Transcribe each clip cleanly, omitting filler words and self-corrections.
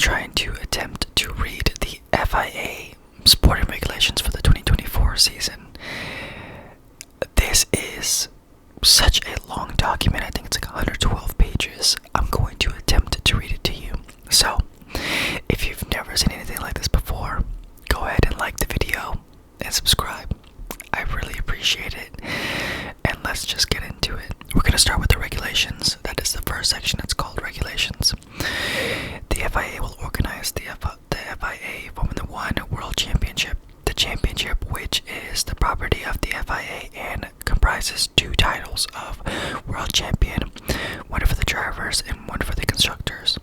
trying to attempt to read the FIA sporting regulations for the 2024 season. This is such a long document. I think it's like 112 pages. I'm going to attempt to read it to you. So, if you've never seen anything like this before, go ahead and like the video and subscribe. I really appreciate it. And let's just get into it. We're going to start with the regulations. That is the first section. It's called regulations. The FIA will organize the FIA Formula One World Championship. The championship, which is the property of the FIA and comprises two titles of World Champion, one for the drivers and one for the constructors.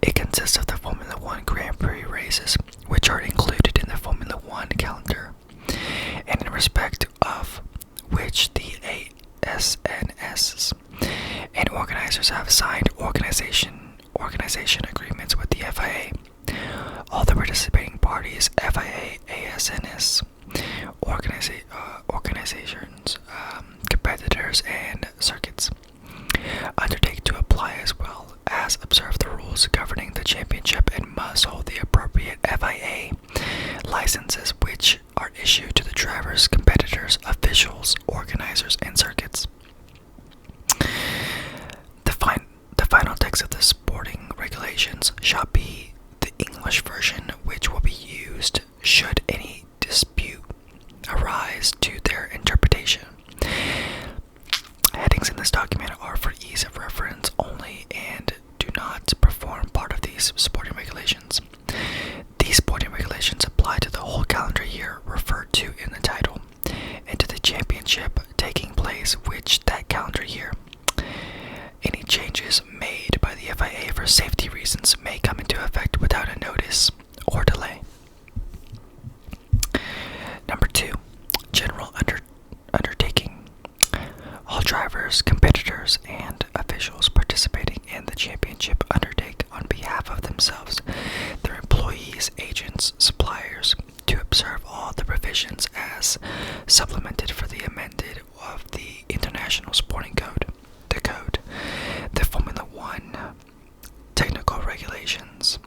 It consists of the Formula One Grand Prix races, which are included in the Formula One calendar, and in respect of which the ASNS and organizers have signed organization agreements with the FIA. All the participating parties, FIA, ASNS, organizations, competitors, and circuits, undertake to apply as well as observe the rules governing the championship and must hold the appropriate FIA licenses which are issued to the drivers, competitors, officials, organizers, and circuits. The final text of the sporting regulations shall be the English version, which will be used should any dispute arise to their interpretation. Headings in this document are for ease of reference only and do not perform part of these sporting regulations. These sporting regulations apply to the whole calendar year referred to in the title and to the championship taking place which that calendar year. Any changes made by the FIA for safety reasons may come into effect without a notice or delay. Number 2. General undertaking. All drivers, competitors, and officials participating in the championship undertake on behalf of themselves, their employees, agents, suppliers, to observe all the provisions as supplemented for the amended of the International Sporting Code, the Formula One technical regulations,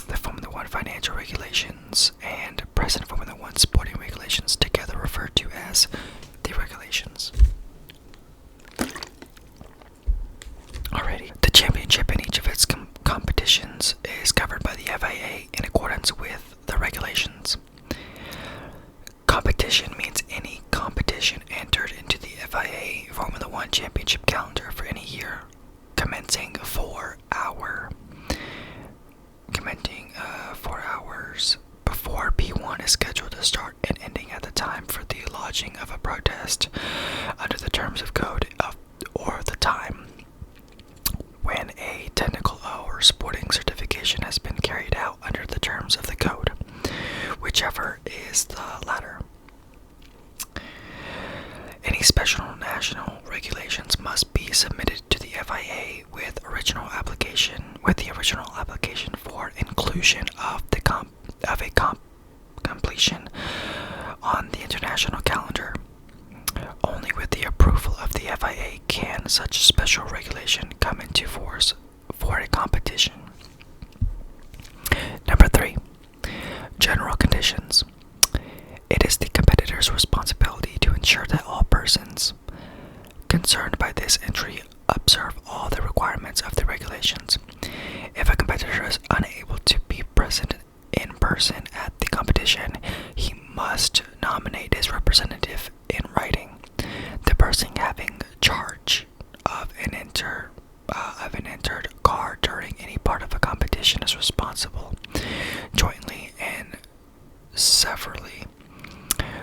the Formula One financial regulations, and present Formula One sporting regulations, together referred to as the regulations. Alrighty, the championship in each of its competitions is governed by the FIA in accordance with the regulations. Competition means any competition entered into the FIA Formula One Championship calendar for any year commencing 4 hours before P1 is scheduled to start and ending at the time for the lodging of a protest under the terms of code or the time when a technical or sporting certification has been carried out under the terms of the code, whichever is the latter. Any special national regulations must be submitted to the FIA with the original application for inclusion of completion on the international calendar. Only with the approval of the FIA can such special regulation come into force for a competition. Number 3. General conditions. It is the competitor's responsibility to ensure that all persons concerned by this entry observe all the requirements of the regulations. If a competitor is unable to be present in person at the competition, he must nominate his representative in writing. The person having charge of an entered car during any part of a competition is responsible, jointly and severally,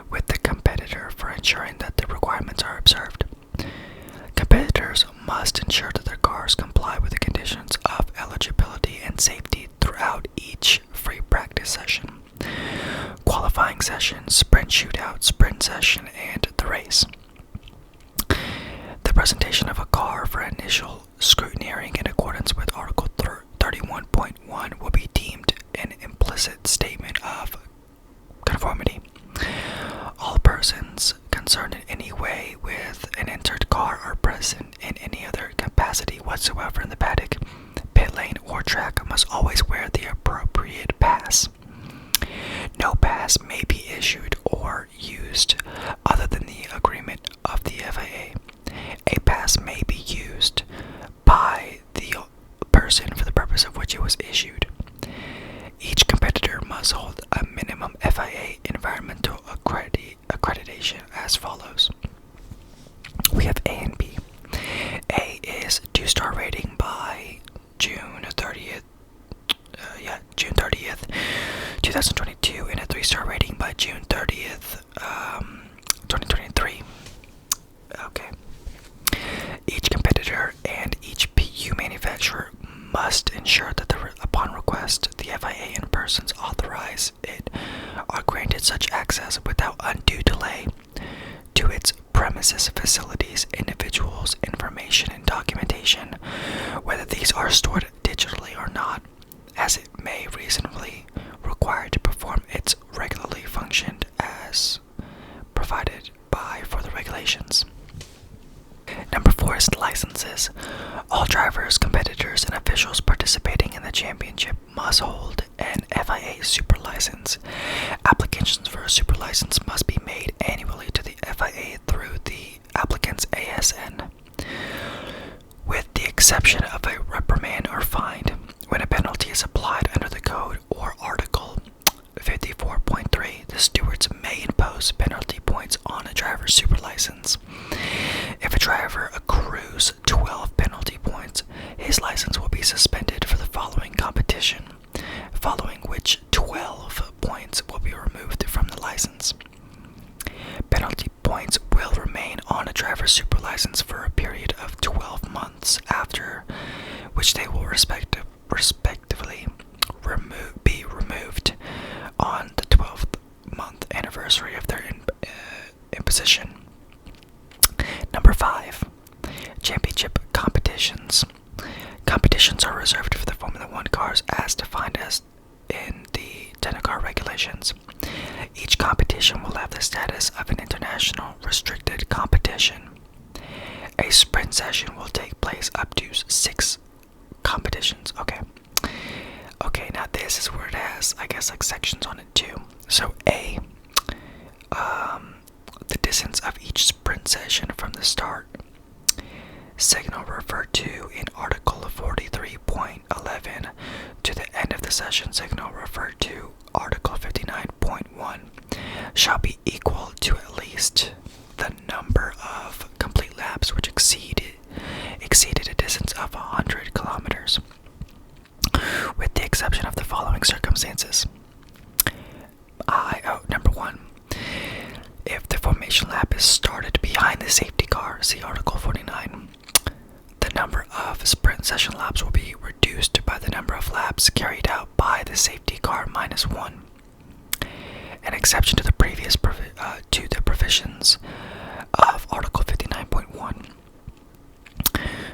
with the competitor for ensuring that the requirements are observed. Competitors must ensure that their cars comply with the conditions of eligibility and safety throughout each free practice session, qualifying session, sprint shootout, sprint session, and the race. The presentation of a car for initial scrutineering in accordance with Article 31.1 will be deemed an implicit statement of conformity. All persons concerned in any way with an entered car are present in any other capacity whatsoever in the paddock, pit lane or track must always wear the appropriate pass. No pass may be issued or used other than the agreement of the FIA. A pass may be used by the person for the purpose of which it was issued. Each competitor must hold a minimum FIA environmental accreditation as follows. We have A and B. A is 2-star rating by June 30th, 2022, and a 3-star rating by June 30th, 2023. Okay. Each competitor and each PU manufacturer must ensure that upon request, the FIA and persons authorize it are granted such access without undue delay to its premises, facilities, individuals, information, and documentation, whether these are stored digitally or not, as it may reasonably require to perform its regularly functioned as provided by for the regulations. Number 4 is licenses. All drivers, competitors, and officials participating in the championship must hold an FIA super license. Applications for a super license must be made annually to the FIA through the applicant's ASN, with the exception of a reprimand or fine. When a penalty is applied under the code or Article 54.3, the stewards may impose penalty points on a driver's super license. If a driver accrues 12 penalty points, his license will be suspended for the following competition, following which 12 points will be removed from the license. Penalty points will remain on a driver's super license for a period of 12 months, after which they will respectively be removed on the 12th month anniversary of their imposition. Number 5. Championship competitions. Competitions are reserved for the Formula 1 cars as defined as in the technical regulations. Each competition will have the status of an international restricted competition. A sprint session will take place up to 6 competitions. Okay, now this is where it has, I guess, like sections on it too. So A, the distance of each sprint session from the start signal referred to in Article 43.11 to the end of the session signal referred to Article 59.1 shall be equal to at least the number of complete laps which exceeded a distance of 100 kilometers, with the exception of the following circumstances. Number 1. If the formation lap is started behind the safety car, see Article 49, the number of sprint session laps will be reduced by the number of laps carried out by the safety car minus 1. An exception to the previous to the provisions of Article 59.1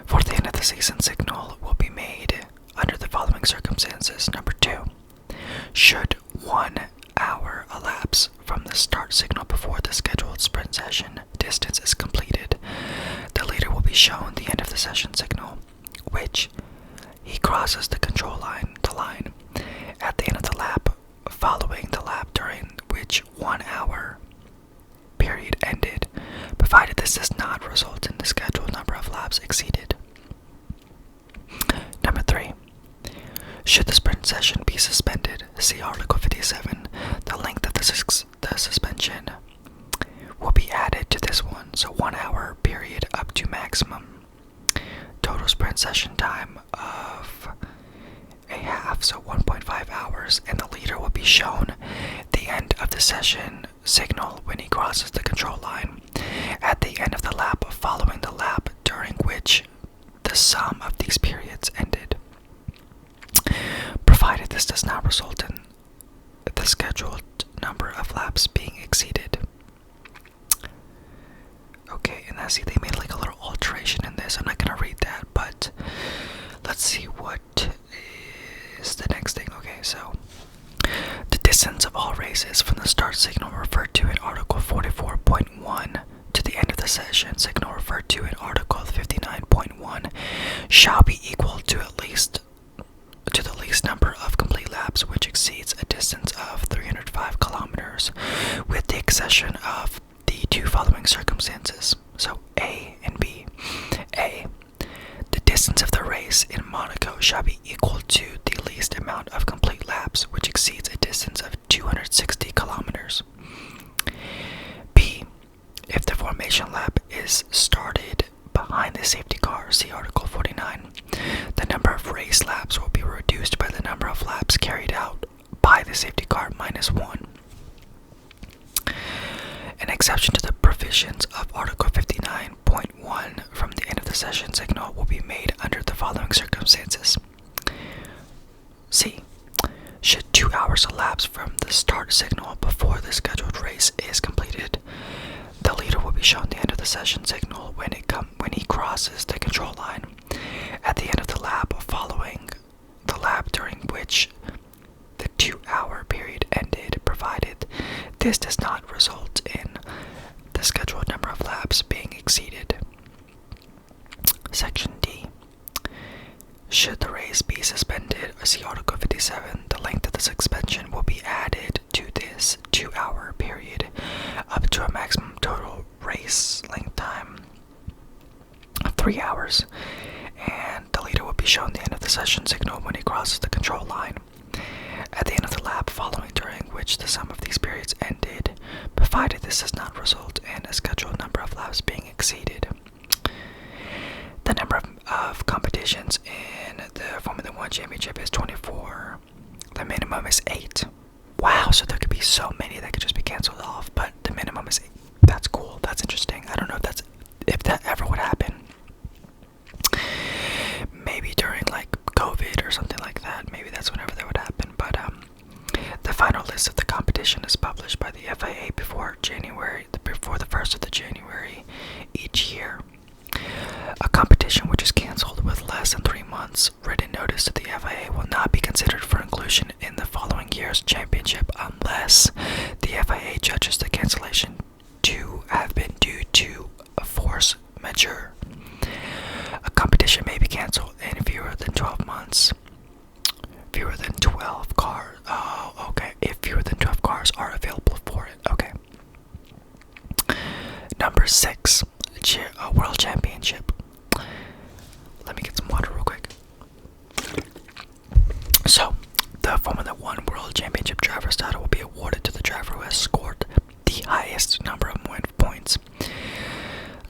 for the end of the season signal will be made under the following circumstances. Number 2. Should 1 hour elapse from the start signal before the scheduled sprint session distance is completed, the leader will be shown the end of the session signal, which he crosses the control line, at the end of the lap following the lap during which 1 hour period ended, provided this does not result in the scheduled number of laps exceeded. Number 3. Should the sprint session be suspended, see Article 57, the length of the suspension will be added to this one, so 1 hour period up to maximum total sprint session time of a half, so 1.5 hours, and the leader will be shown the end of the session signal when he crosses the control line at the end of the lap following the lap during which the sum of these periods ended, provided this does not result in the scheduled number of laps being exceeded. Okay, and I see they made like a little alteration in this. I'm not gonna read that, but let's see what is the next thing. Okay, so the distance of all races from the start signal referred to in Article 44.1 to the end of the session signal referred to in Article 59.1 shall be equal to at least distance of 305 kilometers, with the exception of the two following circumstances. So A and B. A. The distance of the race in Monaco shall be equal to the least amount of complete laps, which exceeds a distance of 260 kilometers. B. If the formation lap is started behind the safety car, see Article 49, the number of race laps will be reduced by the number of laps carried out by the safety car minus 1. An exception to the provisions of Article 59.1 from the end of the session signal will be made under the following circumstances. C. Should 2 hours elapse from the start signal before the scheduled race is completed, the leader will be shown the end of the session signal when he crosses the control line at the end of the lap following the lap during which the 2-hour period ended, provided this does not result in the scheduled number of laps being exceeded. Section D. Should the race be suspended, see Article 57, the length of the suspension will be added to this 2-hour period up to a maximum total race length time of 3 hours, and the leader will be shown the end of the session signal when he crosses the control line at the end of the lap following during which the sum of these periods ended, provided this does not result in a scheduled number of laps being exceeded. The number of competitions in the Formula 1 Championship is 24. The minimum is 8. Wow, so there could be so many that could just be cancelled off, but the minimum is 8. That's cool. That's interesting. I don't know if that ever would happen. Maybe during like COVID or something like that. Maybe that's whenever that would happen. But the final list of the competition is published by the FIA before the 1st of January each year. A competition which is cancelled with less than 3 months written notice to the FIA will not be considered for inclusion in the following year's championship unless the FIA judges the cancellation to have been due to a force majeure. A competition may be cancelled in fewer than 12 months. Fewer than 12 cars. Oh, okay. If fewer than 12 cars are available for it. Okay. Number 6. World Championship. Let me get some water real quick. So, the Formula 1 World Championship driver's title will be awarded to the driver who has scored the highest number of points,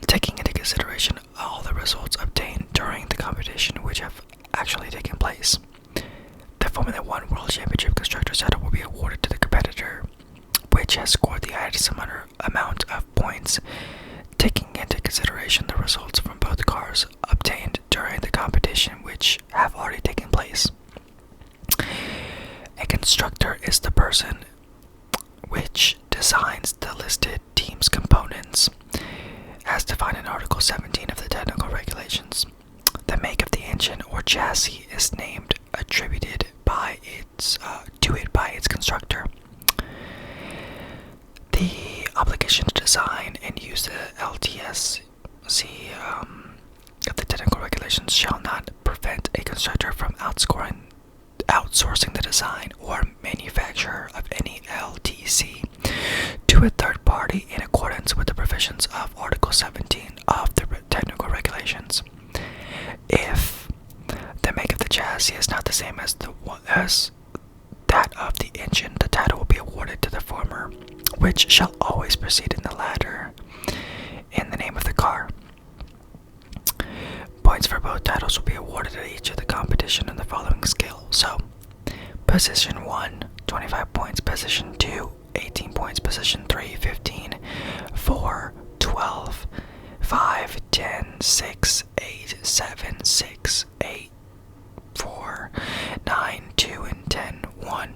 taking into consideration all the results obtained during the competition which have actually taken place. The Formula 1 World Championship Constructors title will be awarded to the competitor which has scored the highest amount of points, taking into consideration the results from both cars obtained during the competition which have already taken place. A constructor is the person which designs the listed team's components, as defined in Article 17 of the Technical Regulations. The make of the engine or chassis is named, attributed to it by its constructor. The obligation to design and use the LTSC of the Technical Regulations shall not prevent a constructor from outsourcing the design or manufacture of any LTC to a third party in accordance with the provisions of Article 17 of the Technical Regulations. If the make of the chassis is not the same as that of the engine, the title will be awarded to the former, which shall always precede in the latter in the name of the car. Points for both titles will be awarded at each of the competition in the following scale. So, position 1, 25 points, position 2, 18 points, position 3, 15, 4, 12, 5, 10, 6, 8, 7, 6, 8, 4, 9, 2, and 10, 1.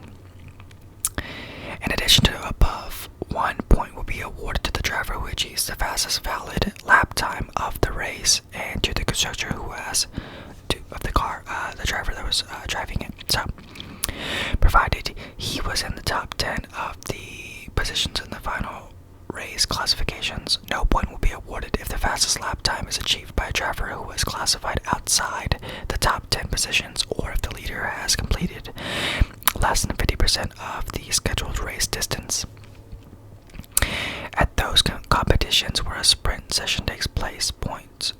In addition to above, 1 point will be awarded to the driver who achieves the fastest valid lap time of the race, and to the constructor who has the driver that was driving it. So, provided he was in the top 10 of the positions in the final race classifications, no point will be awarded if the fastest lap time is achieved by a driver who was classified outside the top 10 positions, or if the leader has completed less than 50% 75% of the scheduled race distance. At those competitions where a sprint session takes place, points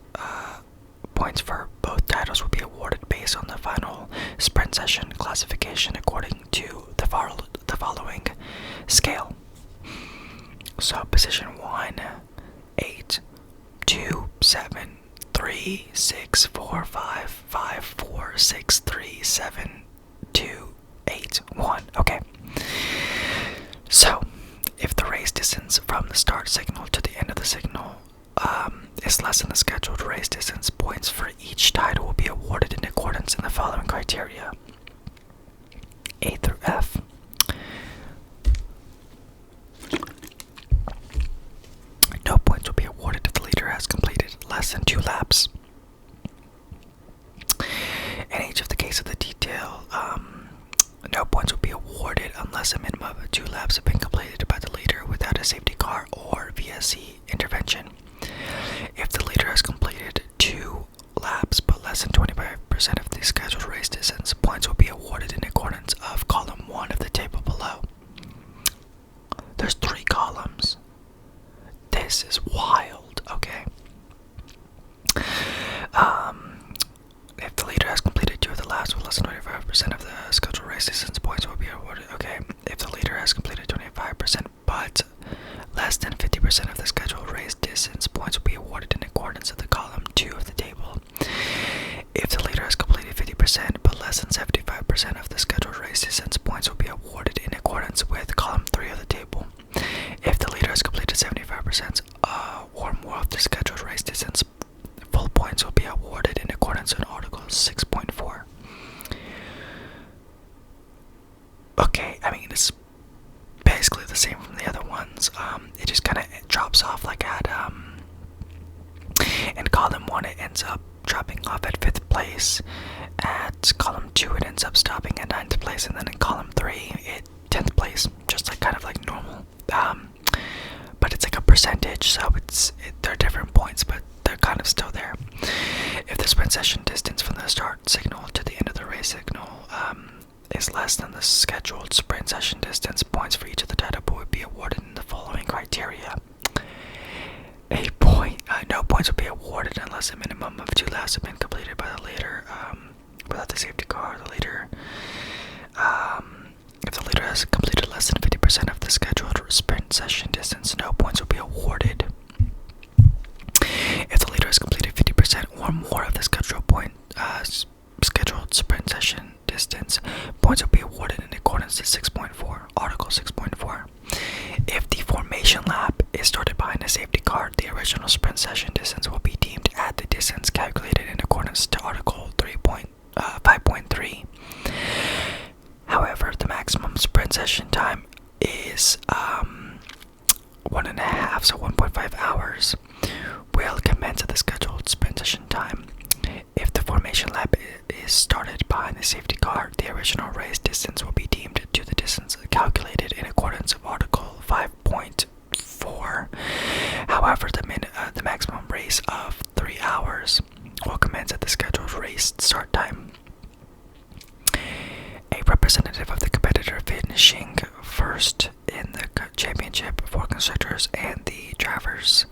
for both titles will be awarded based on the final sprint session classification according to the following scale. So position 1, 8, 2, 7, 3, 6, 4, 5, 5, 4, 6, 3, 7, 2, 8, 1. Okay. So, if the race distance from the start signal to the end of the signal is less than the scheduled race distance, points for each title will be awarded in accordance in the following criteria: A through F. No points will be awarded if the leader has completed less than 2 laps. In each of the case of the detail, no points will be awarded unless a minimum of 2 laps have been completed by the leader without a safety car or VSC intervention. If the leader has completed 2 laps but less than 25% of the scheduled race distance, points will be awarded in accordance of column 1 of the table below. There's 3 columns. This is wild, okay? If the leader has completed 2 of the laps with less than 25% of the scheduled race distance, points will be awarded. Okay, if the leader has completed 25% but less than 50% of the scheduled race distance, points will be awarded in accordance with the column 2 of the table. If the leader has completed 50% but less than 75% of the scheduled race distance, points will be awarded in accordance with column 3 of the table. If the leader has completed 75% or more of the scheduled race distance, full points will be awarded in accordance with Article 6.4. Okay, I mean, it's basically the same from the other ones. It just kind of drops off like at, in column 1 it ends up dropping off at 5th place. At column 2 it ends up stopping at 9th place, and then in column 3 it 10th place, just like kind of like normal. But it's like a percentage, so they're different points, but they're kind of still there. If the sprint session distance from the start signal to the end of the race signal is less than the scheduled sprint session distance, points for each of the title pool would be awarded in the following criteria. No points will be awarded unless a minimum of 2 laps have been completed by the leader without the safety car. If the leader has completed less than 50% of the scheduled sprint session distance, no points will be awarded. If the leader has completed 50% or more of the scheduled sprint session distance, points will be awarded in accordance to 6.4, Article 6.4. If the formation lap is started behind a safety car, the original sprint session distance will be deemed at the distance calculated in accordance to Article 5.3. However, the maximum sprint session time is 1.5, so 1.5 hours, will commence at the scheduled sprint session time. If the formation lap is started behind the safety car, the original race distance will be deemed to the distance calculated in accordance with Article 5.4. However, the maximum race of 3 hours will commence at the scheduled race start time. A representative of the competitor finishing first in the championship for constructors and the drivers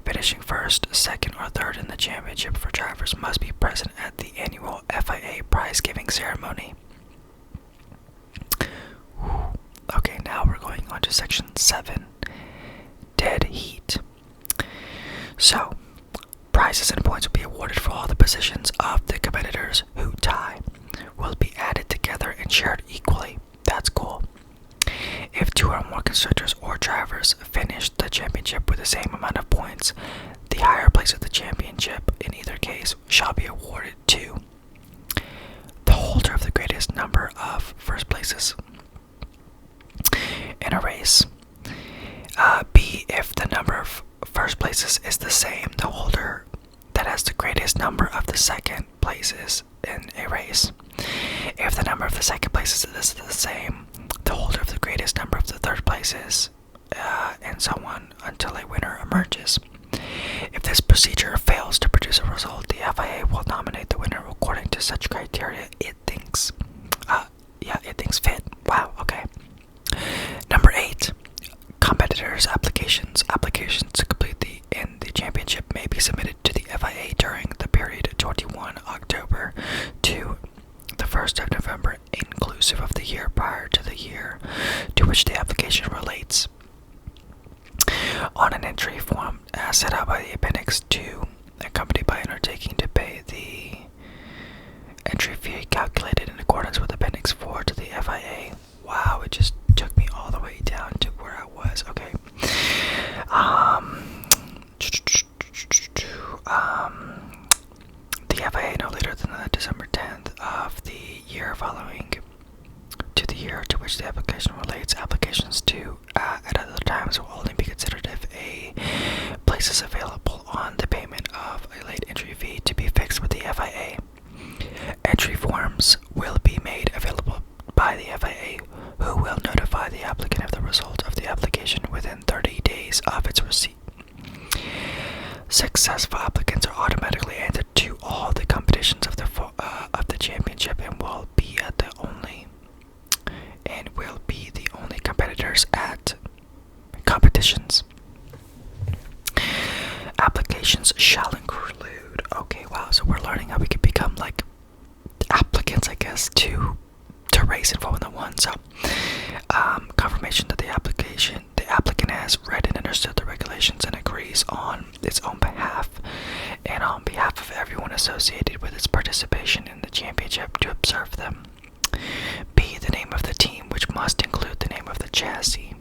finishing first, second, or third in the championship for drivers must be present at the annual FIA prize-giving ceremony. Okay, now we're going on to section 7, dead heat. So, prizes and points will be awarded for all the positions of the competitors who tie, will be added together and shared equally. That's cool. If 2 or more constructors or drivers finish the championship with the same amount of points, the higher place of the championship in either case shall be awarded to the holder of the greatest number of first places in a race. B, if the number of first places is the same, the holder that has the greatest number of the second places in a race. If the number of the second places is the same, the holder of the greatest number of the third places, and so on until a winner emerges. If this procedure fails to produce a result, the FIA will nominate the winner according to such criteria it thinks fit. Wow, okay. competitors' applications. Applications to complete in the championship may be submitted to the FIA during the period 21 October to the 1st of November, inclusive of the year prior to the year to which the application relates. On an entry form set out by the Appendix 2, accompanied by undertaking to pay the entry fee calculated in accordance with Appendix 4 to the FIA. Wow, it just took me all the way down to where I was. Okay. The FIA, no later than the December 10th of the year following to the year to which the application relates. Applications to at other times will only be considered if a place is available on the payment of a late entry fee to be fixed with the FIA. Entry forms will be made available by the FIA, who will notify the applicant of the result of the application within 30 days of its receipt. Successful applicants are automatically entered to all the competitions of the championship and will be the only competitors at competitions. Applications shall include. Okay, wow. So we're learning how we can become like applicants, I guess, to race in Formula One. So, confirmation that the applicant has read and understood the regulations and agrees on its own behalf and on behalf of everyone associated with its participation in the championship to observe them. B, the name of the team, which must include the name of the chassis,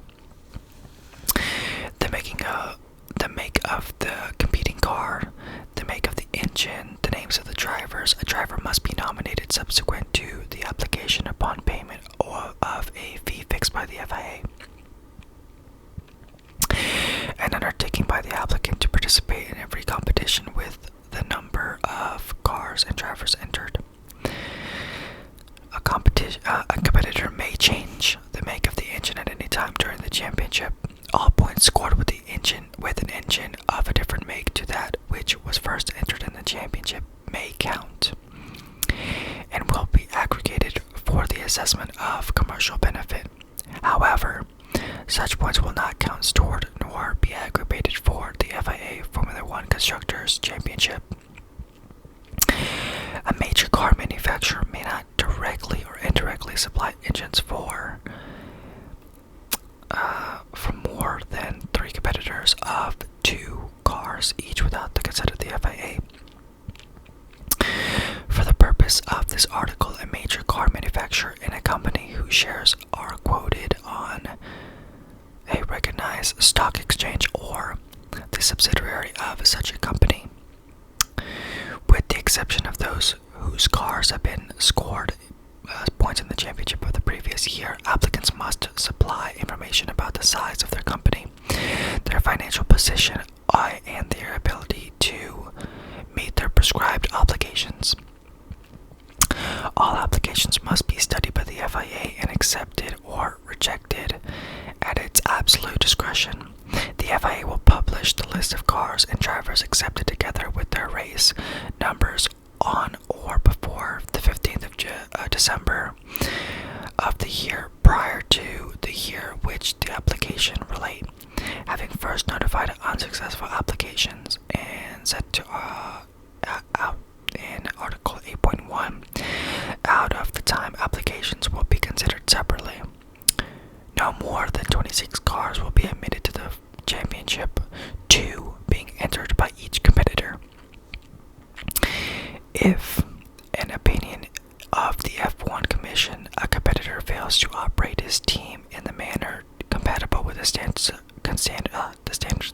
the make of the competing car, the make of the engine, the names of the drivers. A driver must be nominated subsequent to the application upon payment of a fee fixed by the FIA. An undertaking by the applicant to participate in every competition with the number of cars and drivers entered. A competitor may change the make of the engine at any time during the championship. All points scored with an engine of a different make to that which was first entered in the championship may count and will be aggregated for the assessment of commercial benefit. However, such points will not count toward nor be aggregated for the FIA Formula One Constructors Championship. A major car manufacturer may not directly or indirectly supply engines for more than 3 competitors of 2 cars each without the consent of the FIA. For the purpose of this article, a major car manufacturer and a company whose shares are quoted on a recognized stock exchange or the subsidiary of such a company, with the exception of those whose cars have been scored points in the championship of the previous year, applicants must supply information about the size of their company, their financial position, and their ability to meet their prescribed obligations. All applications must be studied by the FIA and accepted or rejected at its absolute discretion. The FIA will publish the list of cars and drivers accepted together with their race numbers on or before the 15th of December of the year prior to the year which the application relate, having first notified unsuccessful applications and set to out in Article 8.1 out of the time applications will be considered separately. No more than 26 cars will be admitted to the championship, 2 being entered by each competitor. If, in opinion of the F1 Commission, a competitor fails to operate his team in the manner compatible with the standards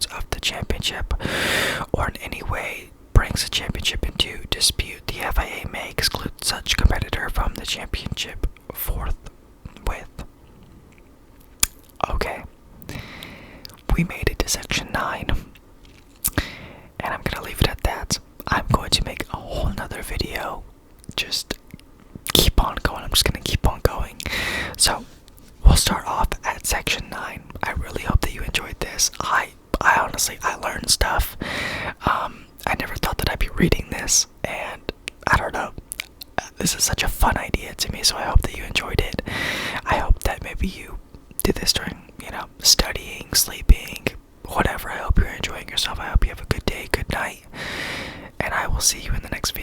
of the championship, or in any way brings the championship into dispute, the FIA may exclude such competitor from the championship forthwith. Okay, we made it to section 9, and I'm gonna leave it at that. I'm going to make a whole nother video. Just keep on going. I'm just gonna keep on going. So we'll start off at section 9. I really hope that you enjoyed this. I honestly learned stuff. I never thought that I'd be reading this, and I don't know. This is such a fun idea to me, so I hope that you enjoyed it. I hope that maybe you did this during, studying, sleeping, will see you in the next video.